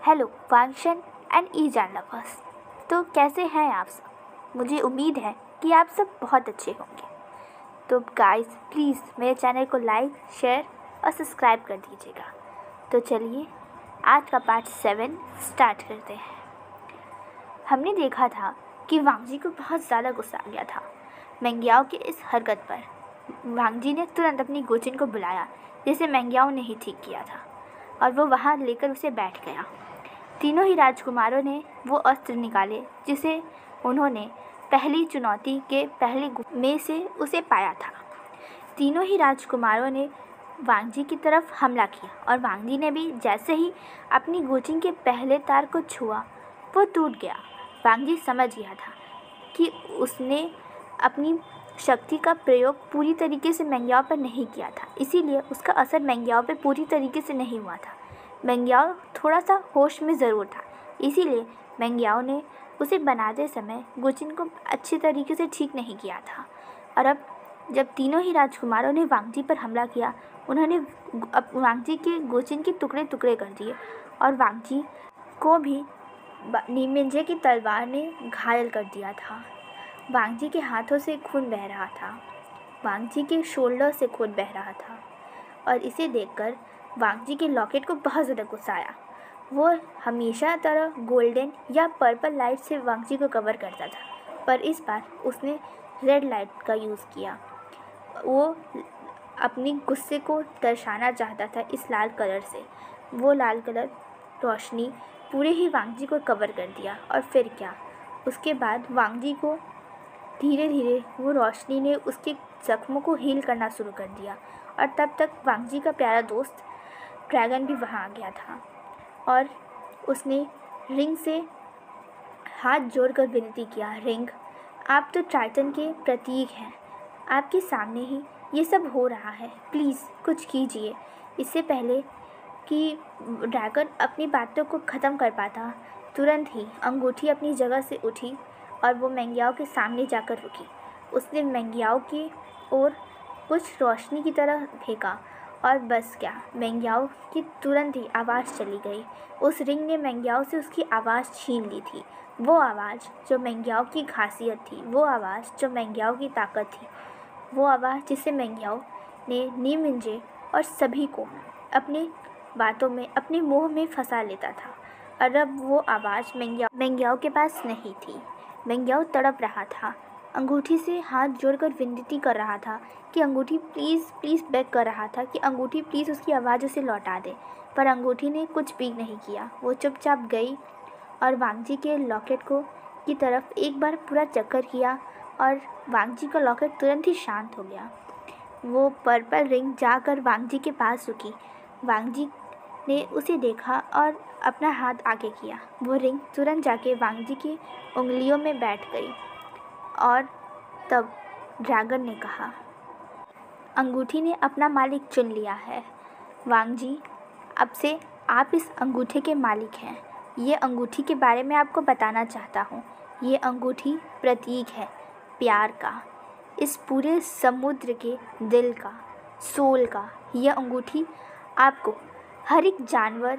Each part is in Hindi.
हेलो वांगशन एंड ई जान लवर्स। तो कैसे हैं आप सब? मुझे उम्मीद है कि आप सब बहुत अच्छे होंगे। तो गाइस प्लीज़ मेरे चैनल को लाइक, शेयर और सब्सक्राइब कर दीजिएगा। तो चलिए आज का पार्ट 7 स्टार्ट करते हैं। हमने देखा था कि वांगजी को बहुत ज़्यादा गुस्सा आ गया था मेंग्याओ की इस हरकत पर। वांगजी ने तुरंत अपनी गोचिन को बुलाया जिसे मेंग्याओ ने ही ठीक किया था, और वो वहाँ लेकर उसे बैठ गया। तीनों ही राजकुमारों ने वो अस्त्र निकाले जिसे उन्होंने पहली चुनौती के पहले में से उसे पाया था। तीनों ही राजकुमारों ने वांगजी की तरफ हमला किया और वांगजी ने भी जैसे ही अपनी गोचिन के पहले तार को छुआ वो टूट गया। वांगजी समझ गया था कि उसने अपनी शक्ति का प्रयोग पूरी तरीके से मेंग्याओ पर नहीं किया था, इसीलिए उसका असर मेंग्याओ पर पूरी तरीके से नहीं हुआ था। मेंग्याओ थोड़ा सा होश में ज़रूर था, इसीलिए मेंग्याओ ने उसे बनाते समय गोचिन को अच्छी तरीके से ठीक नहीं किया था। और अब जब तीनों ही राजकुमारों ने वांगजी पर हमला किया, उन्होंने वांगजी के गोचिन के टुकड़े टुकड़े कर दिए और वांगजी को भी नीमिंजे की तलवार ने घायल कर दिया था। वांगजी के हाथों से खून बह रहा था, वांगजी के शोल्डर से खून बह रहा था, और इसे देखकर वांगजी के लॉकेट को बहुत ज़्यादा गुस्सा आया। वो हमेशा तरह गोल्डन या पर्पल लाइट से वांगजी को कवर करता था, पर इस बार उसने रेड लाइट का यूज़ किया। वो अपनी गुस्से को दर्शाना चाहता था इस लाल कलर से। वो लाल कलर रोशनी पूरे ही वांगजी को कवर कर दिया, और फिर क्या, उसके बाद वांगजी को धीरे धीरे वो रोशनी ने उसके जख्मों को हील करना शुरू कर दिया। और तब तक वांगजी का प्यारा दोस्त ड्रैगन भी वहाँ आ गया था, और उसने रिंग से हाथ जोड़कर विनती किया, रिंग आप तो टाइटन के प्रतीक हैं, आपके सामने ही ये सब हो रहा है, प्लीज़ कुछ कीजिए। इससे पहले कि ड्रैगन अपनी बातों को ख़त्म कर पाता, तुरंत ही अंगूठी अपनी जगह से उठी और वो मेंग्याओ के सामने जाकर रुकी। उसने मेंग्याओ की ओर कुछ रोशनी की तरह फेंका, और बस क्या, मेंग्याओ की तुरंत ही आवाज़ चली गई। उस रिंग ने मेंग्याओ से उसकी आवाज़ छीन ली थी, वो आवाज़ जो मेंग्याओ की खासियत थी, वो आवाज़ जो मेंग्याओ की ताकत थी, वो आवाज़ जिसे मेंग्याओ ने नीमिंजे और सभी को अपने बातों में, अपने मुँह में फंसा लेता था। और अब वो आवाज़ मेंग्याओ के पास नहीं थी। मेंग्याओ तड़प रहा था, अंगूठी से हाथ जोड़कर विनती कर रहा था कि अंगूठी प्लीज़ प्लीज़ बेग कर रहा था कि अंगूठी प्लीज़ उसकी आवाज़ उसे लौटा दे, पर अंगूठी ने कुछ भी नहीं किया। वो चुपचाप गई और वांगजी के लॉकेट की तरफ एक बार पूरा चक्कर किया, और वांगजी का लॉकेट तुरंत ही शांत हो गया। वो पर्पल रिंग जाकर वांगजी के पास रुकी। वांगजी ने उसे देखा और अपना हाथ आगे किया। वो रिंग तुरंत जाके वांगजी की उंगलियों में बैठ गई, और तब ड्रैगन ने कहा, अंगूठी ने अपना मालिक चुन लिया है। वांगजी, अब से आप इस अंगूठे के मालिक हैं। ये अंगूठी के बारे में आपको बताना चाहता हूँ। ये अंगूठी प्रतीक है प्यार का, इस पूरे समुद्र के दिल का, सोल का। यह अंगूठी आपको हर एक जानवर,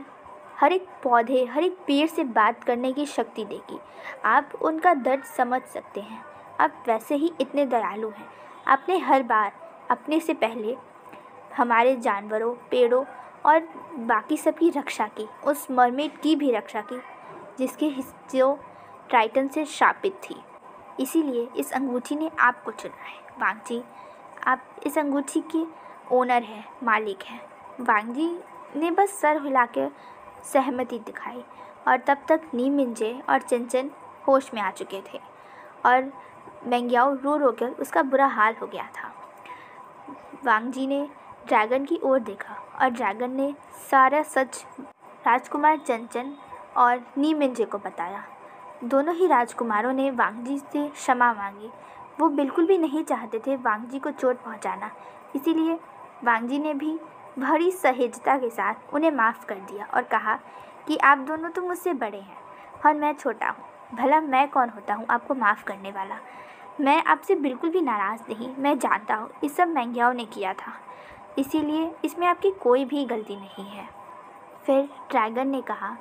हर एक पौधे, हर एक पेड़ से बात करने की शक्ति देगी। आप उनका दर्द समझ सकते हैं। आप वैसे ही इतने दयालु हैं। आपने हर बार अपने से पहले हमारे जानवरों, पेड़ों और बाकी सब की रक्षा की, उस मरमेड की भी रक्षा की जो टाइटन से शापित थी। इसीलिए इस अंगूठी ने आपको चुना है। वांगजी, आप इस अंगूठी के ओनर हैं, मालिक हैं। वांगजी ने बस सर हिला के सहमति दिखाई, और तब तक नीमिंजे और चिनचिन होश में आ चुके थे, और मेंग्याओ रो रो कर उसका बुरा हाल हो गया था। वांगजी ने ड्रैगन की ओर देखा, और ड्रैगन ने सारा सच राजकुमार चिनचिन और नीमिंजे को बताया। दोनों ही राजकुमारों ने वांगजी से क्षमा मांगी। वो बिल्कुल भी नहीं चाहते थे वांगजी को चोट पहुंचाना, इसीलिए वांगजी ने भी बड़ी सहजता के साथ उन्हें माफ़ कर दिया और कहा कि आप दोनों तो मुझसे बड़े हैं और मैं छोटा हूँ, भला मैं कौन होता हूँ आपको माफ़ करने वाला। मैं आपसे बिल्कुल भी नाराज़ नहीं, मैं जानता हूँ इस सब मेंग्याओ ने किया था, इसीलिए इसमें आपकी कोई भी गलती नहीं है। फिर ड्रैगन ने कहा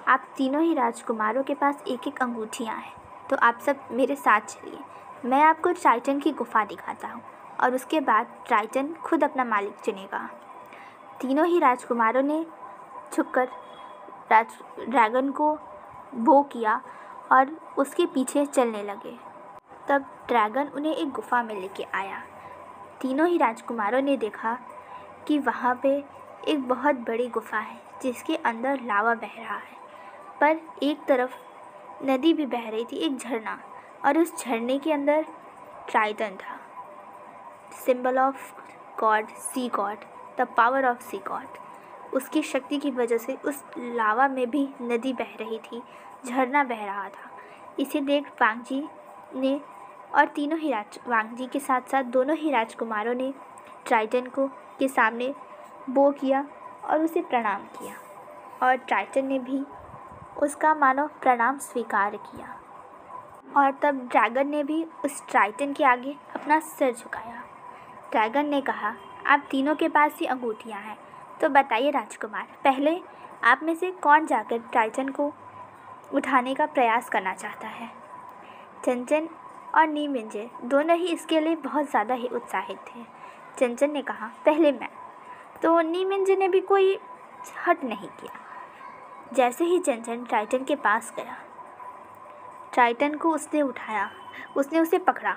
आप तीनों ही राजकुमारों के पास एक एक अंगूठियाँ हैं, तो आप सब मेरे साथ चलिए। मैं आपको ट्राइटन की गुफा दिखाता हूँ और उसके बाद ट्राइटन खुद अपना मालिक चुनेगा। तीनों ही राजकुमारों ने छुपकर ड्रैगन को बो किया और उसके पीछे चलने लगे। तब ड्रैगन उन्हें एक गुफा में लेके आया। तीनों ही राजकुमारों ने देखा कि वहाँ पे एक बहुत बड़ी गुफा है जिसके अंदर लावा बह रहा है, पर एक तरफ नदी भी बह रही थी, एक झरना, और उस झरने के अंदर ट्राइटन था, symbol of god, sea god, the power of sea god. उसकी शक्ति की वजह से उस लावा में भी नदी बह रही थी, झरना बह रहा था। इसे देख वांग जी ने और तीनों ही वांग जी के साथ साथ दोनों ही राजकुमारों ने ट्राइटन को के सामने बो किया और उसे प्रणाम किया, और ट्राइटन ने भी उसका मानो प्रणाम स्वीकार किया। और तब ड्रैगन ने भी उस ट्राइटन के आगे अपना सिर झुकाया। ड्रैगन ने कहा, आप तीनों के पास ही अंगूठियाँ हैं, तो बताइए राजकुमार, पहले आप में से कौन जाकर ट्राइटन को उठाने का प्रयास करना चाहता है। चंचन और नी मिंजे दोनों ही इसके लिए बहुत ज़्यादा ही उत्साहित थे। चंचन ने कहा, पहले मैं। तो नी मिंजे ने भी कोई हट नहीं किया। जैसे ही चंचन ट्राइटन के पास गया, ट्राइटन को उसने उठाया, उसने उसे पकड़ा,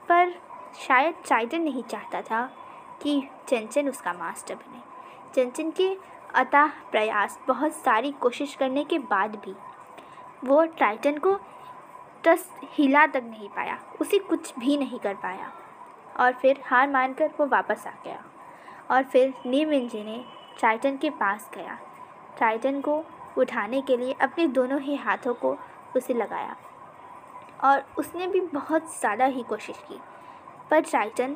पर शायद ट्राइटन नहीं चाहता था कि चंचन उसका मास्टर बने। चंचन के अथाह प्रयास, बहुत सारी कोशिश करने के बाद भी वो ट्राइटन को हिला तक नहीं पाया, उसे कुछ भी नहीं कर पाया, और फिर हार मानकर वो वापस आ गया। और फिर नी मिंजे ने ट्राइटन के पास गया, ट्राइटन को उठाने के लिए अपने दोनों ही हाथों को उसे लगाया, और उसने भी बहुत ज़्यादा ही कोशिश की, पर ट्राइटन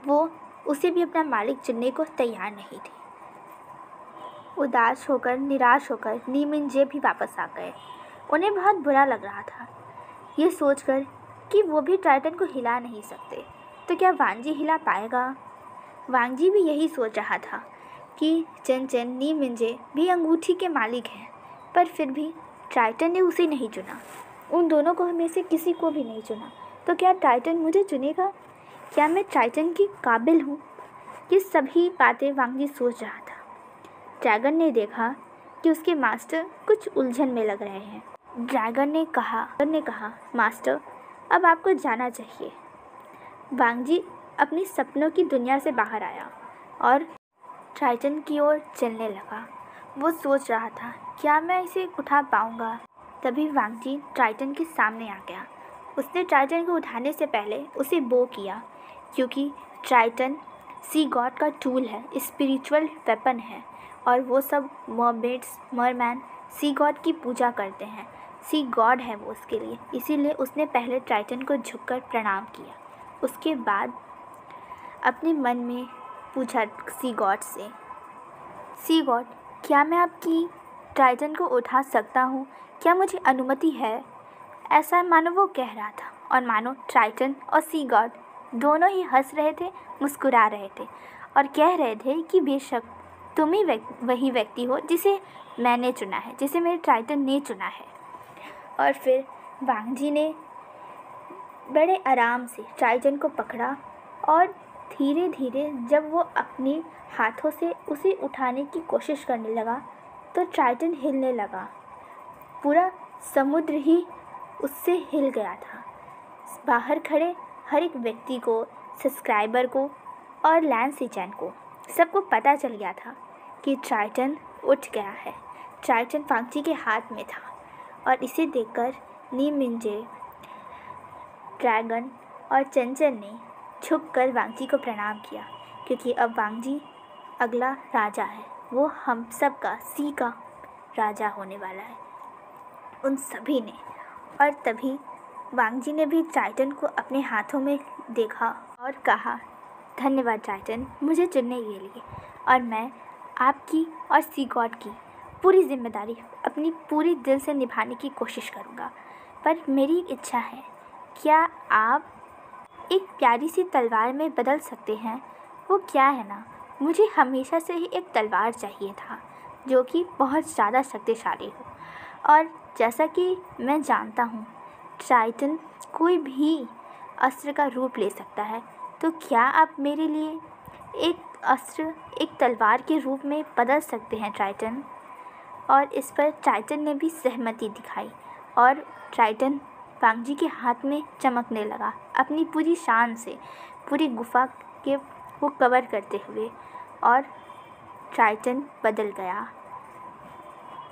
वो उसे भी अपना मालिक चुनने को तैयार नहीं थी। उदास होकर, निराश होकर नी मिंजे भी वापस आ गए। उन्हें बहुत बुरा लग रहा था ये सोचकर कि वो भी ट्राइटन को हिला नहीं सकते, तो क्या वांग जी हिला पाएगा। वांग जी भी यही सोच रहा था कि चंचन, नी मिंजे भी अंगूठी के मालिक हैं, पर फिर भी ट्राइटन ने उसे नहीं चुना, उन दोनों को में से किसी को भी नहीं चुना, तो क्या ट्राइटन मुझे चुनेगा, क्या मैं ट्राइटन की काबिल हूँ। ये सभी बातें वांग जी सोच रहा था। ड्रैगन ने देखा कि उसके मास्टर कुछ उलझन में लग रहे हैं। ड्रैगन ने कहा, मास्टर, अब आपको जाना चाहिए। वांग जी अपनी सपनों की दुनिया से बाहर आया और ट्राइटन की ओर चलने लगा। वो सोच रहा था, क्या मैं इसे उठा पाऊँगा। तभी वांग जी ट्राइटन के सामने आ गया। उसने ट्राइटन को उठाने से पहले उसे बो किया, क्योंकि ट्राइटन सी गॉड का टूल है, स्पिरिचुअल वेपन है, और वो सब मरमेड्स, मरमैन सी गॉड की पूजा करते हैं, सी गॉड है वो उसके लिए। इसीलिए उसने पहले ट्राइटन को झुककर प्रणाम किया। उसके बाद अपने मन में पूछा सी गॉड से, सी गॉड, क्या मैं आपकी ट्राइटन को उठा सकता हूँ, क्या मुझे अनुमति है। ऐसा मानो वो कह रहा था, और मानो ट्राइटन और सी गॉड दोनों ही हंस रहे थे, मुस्कुरा रहे थे, और कह रहे थे कि बेशक तुम ही वही व्यक्ति हो जिसे मैंने चुना है, जिसे मेरे ट्राइटन ने चुना है। और फिर वांग जी ने बड़े आराम से ट्राइटन को पकड़ा, और धीरे धीरे जब वो अपने हाथों से उसे उठाने की कोशिश करने लगा, तो ट्राइटन हिलने लगा। पूरा समुद्र ही उससे हिल गया था। बाहर खड़े हर एक व्यक्ति को, सब्सक्राइबर को और लैंस सीचैन को, सबको पता चल गया था कि ट्राइटन उठ गया है। ट्राइटन वांग जी के हाथ में था, और इसे देखकर नी मिंजे, ड्रैगन और चंचन ने झुककर वांग जी को प्रणाम किया, क्योंकि अब वांग जी अगला राजा है, वो हम सब का, सी का राजा होने वाला है, उन सभी ने। और तभी वांग जी ने भी ट्राइटन को अपने हाथों में देखा और कहा, धन्यवाद ट्राइटन, मुझे चुनने के लिए, और मैं आपकी और सी गॉड की पूरी जिम्मेदारी अपनी पूरी दिल से निभाने की कोशिश करूँगा। पर मेरी एक इच्छा है, क्या आप एक प्यारी सी तलवार में बदल सकते हैं। वो क्या है ना, मुझे हमेशा से ही एक तलवार चाहिए था जो कि बहुत ज़्यादा शक्तिशाली हो, और जैसा कि मैं जानता हूँ ट्राइटन कोई भी अस्त्र का रूप ले सकता है, तो क्या आप मेरे लिए एक अस्त्र, एक तलवार के रूप में बदल सकते हैं ट्राइटन? और इस पर ट्राइटन ने भी सहमति दिखाई और ट्राइटन वांगजी के हाथ में चमकने लगा अपनी पूरी शान से, पूरी गुफा के वो कवर करते हुए, और ट्राइटन बदल गया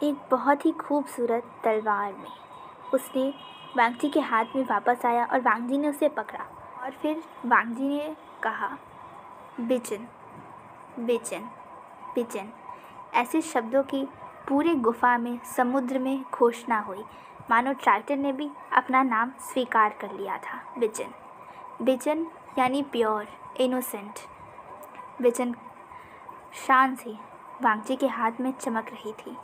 एक बहुत ही खूबसूरत तलवार में। उसने वांगजी के हाथ में वापस आया और वांगजी ने उसे पकड़ा और फिर वांगजी ने कहा, बिचन बिचन बिचन। ऐसे शब्दों की पूरी गुफा में, समुद्र में घोषणा हुई, मानो ट्राइटन ने भी अपना नाम स्वीकार कर लिया था, बिचन। बिचन यानी प्योर, इनोसेंट। बिचन शान से वांगजी के हाथ में चमक रही थी।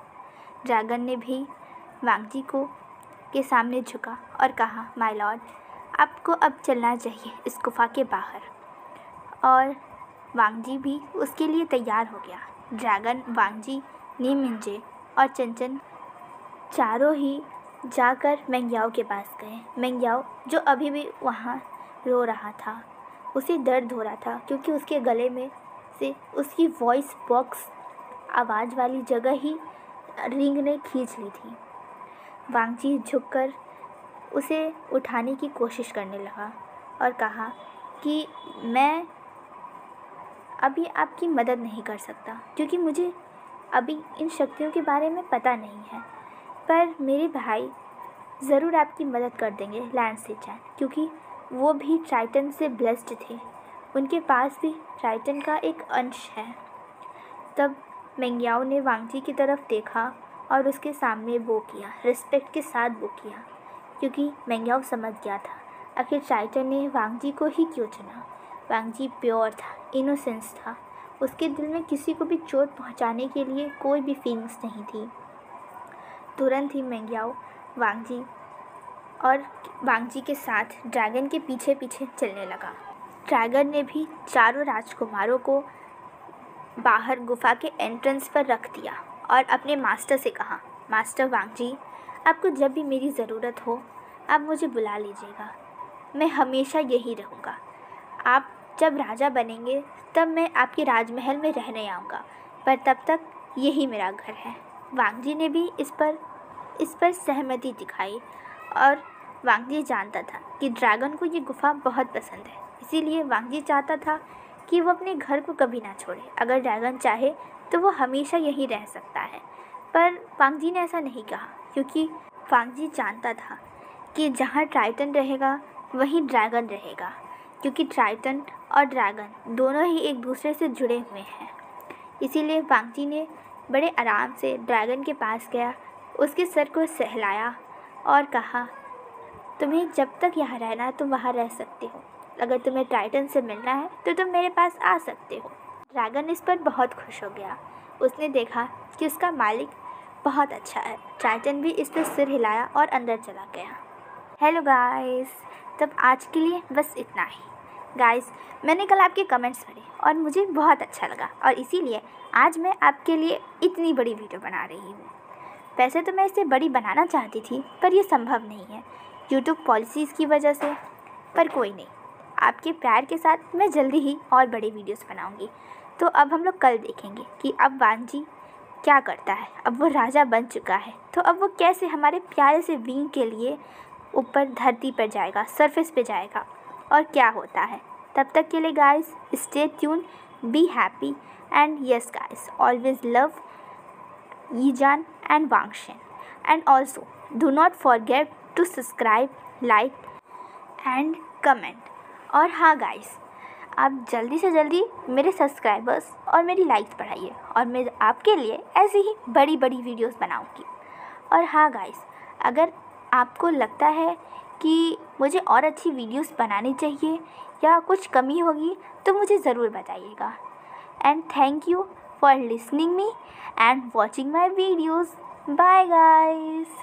ड्रैगन ने भी वांगजी को के सामने झुका और कहा, माय लॉर्ड, आपको अब चलना चाहिए इस गुफा के बाहर। और वांगजी भी उसके लिए तैयार हो गया। ड्रैगन, वांगजी, नीमिंजे और चंचन चारों ही जाकर मेंगयाओ के पास गए। मेंगयाओ, जो अभी भी वहाँ रो रहा था, उसे दर्द हो रहा था क्योंकि उसके गले में से उसकी वॉइस बॉक्स आवाज़ वाली जगह ही रिंग ने खींच ली थी। वांगजी झुककर उसे उठाने की कोशिश करने लगा और कहा कि मैं अभी आपकी मदद नहीं कर सकता क्योंकि मुझे अभी इन शक्तियों के बारे में पता नहीं है, पर मेरे भाई ज़रूर आपकी मदद कर देंगे, लैंड सेचान, क्योंकि वो भी ट्राइटन से ब्लेस्ड थे। उनके पास भी ट्राइटन का एक अंश है। तब मेंगयाओ ने वांगजी की तरफ देखा और उसके सामने बो किया, रिस्पेक्ट के साथ बो किया, क्योंकि मेंगयाओ समझ गया था आखिर ट्राइटन ने वांगजी को ही क्यों चुना। वांगजी प्योर था, इनोसेंस था, उसके दिल में किसी को भी चोट पहुंचाने के लिए कोई भी फीलिंग्स नहीं थी। तुरंत ही मेंगयाओ वांगजी के साथ ड्रैगन के पीछे पीछे चलने लगा। ड्रैगन ने भी चारों राजकुमारों को बाहर गुफा के एंट्रेंस पर रख दिया और अपने मास्टर से कहा, मास्टर वांगजी, आपको जब भी मेरी ज़रूरत हो आप मुझे बुला लीजिएगा, मैं हमेशा यही रहूँगा। आप जब राजा बनेंगे तब मैं आपके राजमहल में रहने आऊँगा, पर तब तक यही मेरा घर है। वांगजी ने भी इस पर सहमति दिखाई और वांगजी जानता था कि ड्रैगन को ये गुफा बहुत पसंद है, इसीलिए वांगजी चाहता था कि वो अपने घर को कभी ना छोड़े। अगर ड्रैगन चाहे तो वो हमेशा यहीं रह सकता है, पर वांगजी ने ऐसा नहीं कहा क्योंकि वांगजी जानता था कि जहाँ ट्राइटन रहेगा वहीं ड्रैगन रहेगा, क्योंकि ट्राइटन और ड्रैगन दोनों ही एक दूसरे से जुड़े हुए हैं। इसीलिए वांगजी ने बड़े आराम से ड्रैगन के पास गया, उसके सर को सहलाया और कहा, तुम्हें जब तक यहाँ रहना है तुम वहाँ रह सकते हो, अगर तुम्हें ट्राइटन से मिलना है तो तुम मेरे पास आ सकते हो। ड्रैगन इस पर बहुत खुश हो गया। उसने देखा कि उसका मालिक बहुत अच्छा है। ट्राइटन भी इस पर सिर हिलाया और अंदर चला गया। हेलो गाइस, तब आज के लिए बस इतना ही। गाइस, मैंने कल आपके कमेंट्स पढ़े और मुझे बहुत अच्छा लगा और इसीलिए आज मैं आपके लिए इतनी बड़ी वीडियो बना रही हूँ। वैसे तो मैं इसे बड़ी बनाना चाहती थी पर यह संभव नहीं है यूट्यूब पॉलिसीज़ की वजह से, पर कोई नहीं, आपके प्यार के साथ मैं जल्दी ही और बड़ी वीडियोस बनाऊंगी। तो अब हम लोग कल देखेंगे कि अब वांगजी क्या करता है। अब वो राजा बन चुका है तो अब वो कैसे हमारे प्यारे से विंग के लिए ऊपर धरती पर जाएगा, सरफेस पे जाएगा और क्या होता है। तब तक के लिए guys, stay tune, be happy and yes guys, always love Yijan and Wangshen and also do not forget to subscribe, like and comment. और हाँ गाइस, आप जल्दी से जल्दी मेरे सब्सक्राइबर्स और मेरी लाइक्स बढ़ाइए और मैं आपके लिए ऐसी ही बड़ी बड़ी वीडियोस बनाऊंगी। और हाँ गाइस, अगर आपको लगता है कि मुझे और अच्छी वीडियोस बनानी चाहिए या कुछ कमी होगी तो मुझे ज़रूर बताइएगा। And thank you for listening me and watching my videos. Bye guys.